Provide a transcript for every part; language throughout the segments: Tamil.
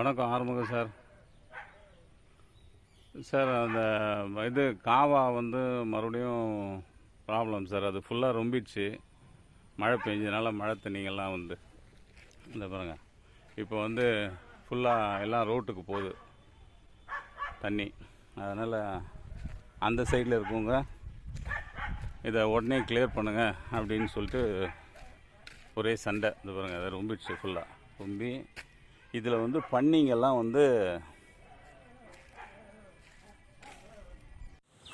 வணக்கம் ஆறுமுகம் சார். சார் அந்த இது காவா வந்து மறுபடியும் ப்ராப்ளம் சார். அது ஃபுல்லாக ரொம்பிடுச்சு மழை பெஞ்சதுனால. மழை தண்ணிங்கெல்லாம் வந்து இந்த பாருங்கள், இப்போ வந்து ஃபுல்லாக எல்லாம் ரோட்டுக்கு போகுது தண்ணி. அதனால் அந்த சைடில் இருக்கவங்க இதை உடனே கிளியர் பண்ணுங்கள் அப்படின்னு சொல்லிட்டு ஒரே சண்டை. இந்த பாருங்கள், அதை ரொம்பிடுச்சு ஃபுல்லாக ரொம்பி. இதில் வந்து பன்னிங்கெல்லாம் வந்து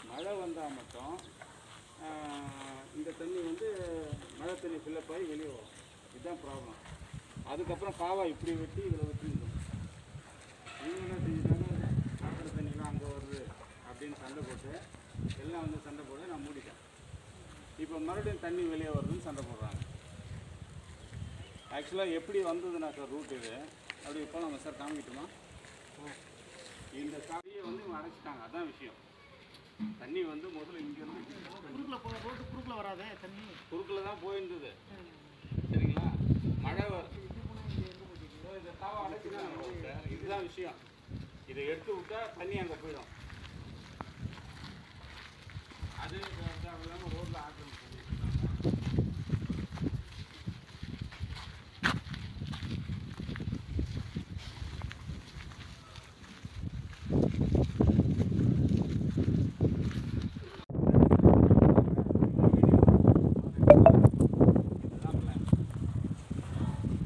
மழை வந்தால் மட்டும் இந்த தண்ணி வந்து மழை தண்ணி ஃபில்லப் ஆகி வெளியே வரும். இதுதான் ப்ராப்ளம். அதுக்கப்புறம் காவா இப்படி வெட்டி இதில் வெட்டிருந்தோம். இவங்க என்ன செஞ்சுட்டாங்க, சாக்கடை தண்ணிலாம் அங்கே வருது அப்படின்னு சண்டை போட்டு எல்லாம் வந்து சண்டை போட்டு நான் மூடிட்டேன். இப்போ மறுபடியும் தண்ணி வெளியே வருதுன்னு சண்டை போடுறாங்க. ஆக்சுவலாக எப்படி வந்ததுன்னா சார் ரூட் இது அப்படி இப்போ நம்ம சார் காமிக்கிட்டோமா, இந்த சாவியை வந்து இவங்க அடைச்சிட்டாங்க. அதுதான் விஷயம். தண்ணி வந்து முதல்ல இங்கேருந்து ரோட்டு குறுக்கில் வராது, தண்ணி குறுக்கில் தான் போயிருந்தது. சரிங்களா, மழை இந்த தாவை அடைச்சிட்டாங்க. இதுதான் விஷயம். இதை எடுத்து விட்டா தண்ணி அங்கே போயிடும். அது இல்லாமல் ரோட்டில் ஆக்கிரமிப்பு பண்ணிட்டு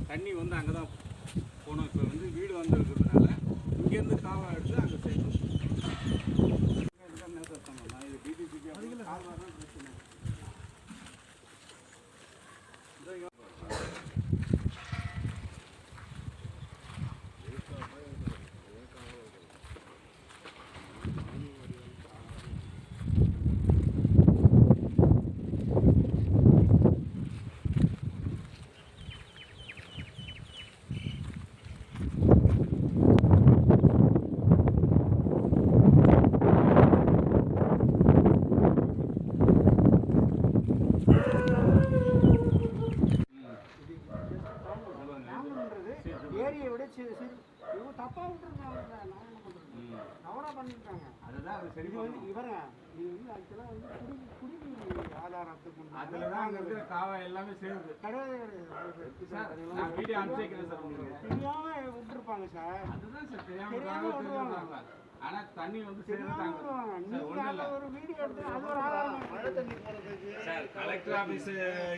தண்ணி வந்து அங்கே தான் போகணும். இப்போ வந்து வீடு வந்து இருக்கிறதுனால இங்கேருந்து காவா எடுத்து அங்கே செய்யணும். நான் இது டிடிசிபி கால்வா தான் பிரச்சனை. ஏரியை விட இவங்க தப்பாக விட்டுருக்காங்க. தவறாக பண்ணியிருக்காங்க. அதுதான் அது சரி. இது வந்து இவருங்க, இது வந்து ஆக்சுவலாக வந்து குடிநீர் ஆதாரத்துக்கு அதில் தான் அங்கே இருக்கிற காவா எல்லாமே சேருது. கிடையாது. வீடியோ அனுப்பிச்சிக்கிறேன் சார். உங்களுக்கு தெரியாமல் விட்டுருப்பாங்க சார். அதுதான் சார் தெரியாமல் விட்டுருவாங்க. ஆனால் தண்ணி வந்து சேருதாங்க. ஒரு வீடியோ எடுத்து அது ஒரு ஆதாரம். மழை தண்ணி போகிறதுக்கு சார் கலெக்டர் ஆஃபீஸ்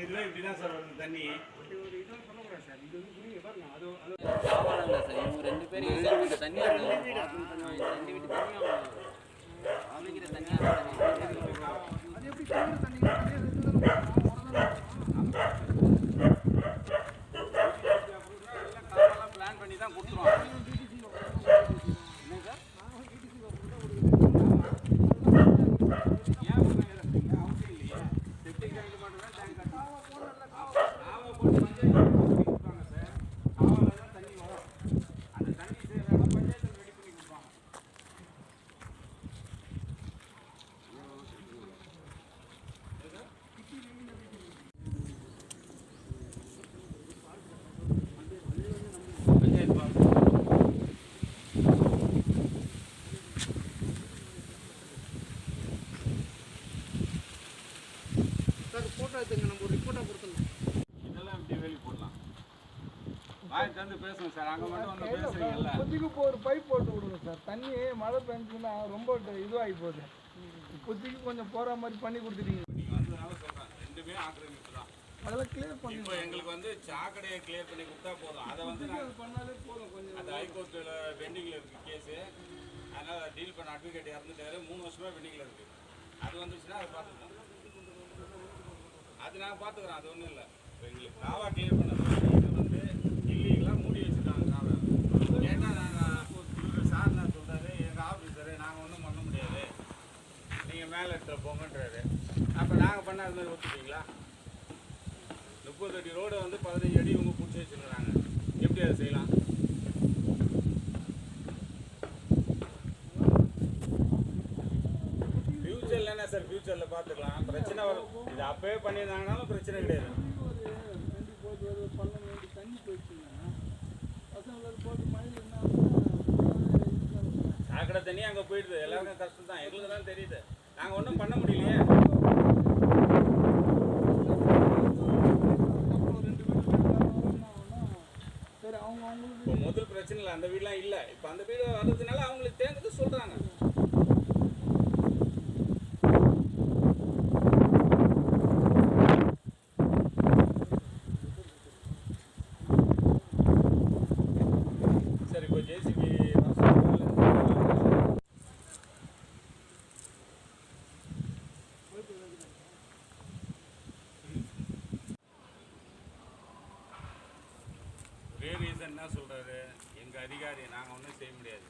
இதில் இப்படி தான் சார் வருது தண்ணி. சார் இது வந்து புரியுங்க பாருங்க. அது சார் இவங்க ரெண்டு பேரும் தண்ணி தண்ணி விட்டு தண்ணியாக அமைக்கிற தண்ணியாக அது எப்படி தண்ணி பிளான் பண்ணி தான் கொடுத்துருவாங்க. என்ன சார் ஏன் அவசியம் இல்லையே. செப்டிக் டேங்க் மட்டும் தான் டேங்க் கட்டணும். காவா போட்டு பஞ்சாயத்து கொடுப்பாங்க சார். காவாவில் தான் தண்ணி வரும். அந்த தண்ணி சேராமல் பஞ்சாயத்தில் ரெடி பண்ணி கொடுப்பாங்க. சார் ஃபோட்டோ எடுத்துங்க, நம்ம ஒரு ரிப்போர்ட்டாக கொடுத்துடலாம். இதெல்லாம் இப்படி வெளியே போடலாம். வாய் தந்து பேசுங்க சார். அங்கே மட்டும் வந்து பேசுறீங்கல்ல. இப்போதைக்கு இப்போ ஒரு பைப் போட்டு விடுங்க சார். தண்ணி மழை பெஞ்சுன்னா ரொம்ப இதுவாகி போகுது. இப்போதைக்கு கொஞ்சம் போகிற மாதிரி பண்ணி கொடுத்துட்டீங்க. நீங்கள் வந்ததுனால சொல்கிறேன், ரெண்டுமே ஆக்கிரமிப்பு தான். அதெல்லாம் கிளியர் பண்ணி இப்போ எங்களுக்கு வந்து சாக்கடையை கிளியர் பண்ணி கொடுத்தா போதும். அதை வந்து பண்ணாலே போதும். கொஞ்சம் அது ஹைகோர்ட்டில் பெண்டிங்கில் இருக்குது கேஸு. அதனால் டீல் பண்ண அட்வொகேட் இறந்துட்டாரு. 3 வருஷமாக பெண்டிங்கில் இருக்குது. அது வந்துச்சுன்னா அதை பார்த்துக்கலாம். அது நாங்கள் பார்த்துக்குறோம். அது ஒன்றும் இல்லை. இப்போ எங்களுக்கு காவா கிளியர் பண்ணது இது வந்து இல்லீகலாக மூடி வச்சுருக்காங்க காவா. ஏன்னா நாங்கள் சார் நான் சொல்கிறாரு, எங்கள் ஆஃபீஸரு நாங்கள் ஒன்றும் பண்ண முடியாது, நீங்கள் மேலே எடுத்துகிட்டு போங்கன்றாரு. அப்போ நாங்கள் பண்ண அது மாதிரி ஒத்துப்பீங்களா? 30 அடி ரோடை வந்து 15 அடி இவங்க பிடிச்சி வச்சுருக்குறாங்க. எப்படி அதை செய்யலாம்? ஃப்யூச்சரில் என்ன சார், ஃப்யூச்சரில் பார்த்துக்கலாம். பிரச்சனை வரும். இது அப்போவே பண்ணியிருந்தாங்கனாலும் பிரச்சனை கிடையாது. போட்டு பண்ண வேண்டிய தண்ணி போயிடுச்சுன்னா பசங்களுக்கு போட்டு மழையில் என்ன கடை தண்ணி அங்கே போயிடுது. எல்லாருக்கும் கஷ்டம் தான், எங்களுக்கு தான் தெரியுது. நாங்கள் ஒன்றும் பண்ண முடியலையே. சரி அவங்க அவங்களுக்கு இப்போ முதல் பிரச்சனை இல்லை, அந்த வீடெலாம் இல்லை. இப்போ அந்த வீடு வர்றதுனால அவங்களுக்கு தேர்ந்தது சொல்கிறாங்க. சரி, இப்போ ஜேசிபி ஒரே ரீசன் என்ன சொல்கிறாரு, எங்கள் அதிகாரி நாங்கள் ஒன்றும் செய்ய முடியாது.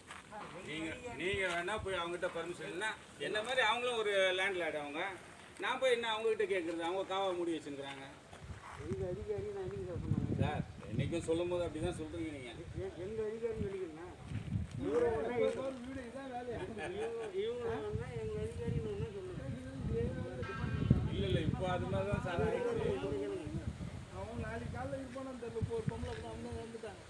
நீங்கள் வேணால் போய் அவங்ககிட்ட பர்மிஷன்னா, என்ன மாதிரி அவங்களும் ஒரு லேண்ட் லேட் அவங்க. நான் போய் என்ன அவங்ககிட்ட கேட்குறது, அவங்க காவா மூடி வச்சுருக்குறாங்க. எங்கள் அதிகாரி நான் என்னைக்கு சார் சொன்னாங்க? சார் என்றைக்கும் சொல்லும் போது அப்படி தான் சொல்கிறீங்க நீங்கள். எங்கள் அதிகாரி சொல்லிக்கிறேன்னா வீடு இதான் வேலையா இவங்க வேணா எங்கள் அதிகாரின்னு ஒன்று சொல்லுங்கள். இல்லை இப்போ அது மாதிரி தான் சார் ஆயிடுச்சு. அவன் நாளைக்கு காலையில் இருப்பானு தெரியல. இப்போ ஒரு பொம்பளை வந்துட்டாங்க.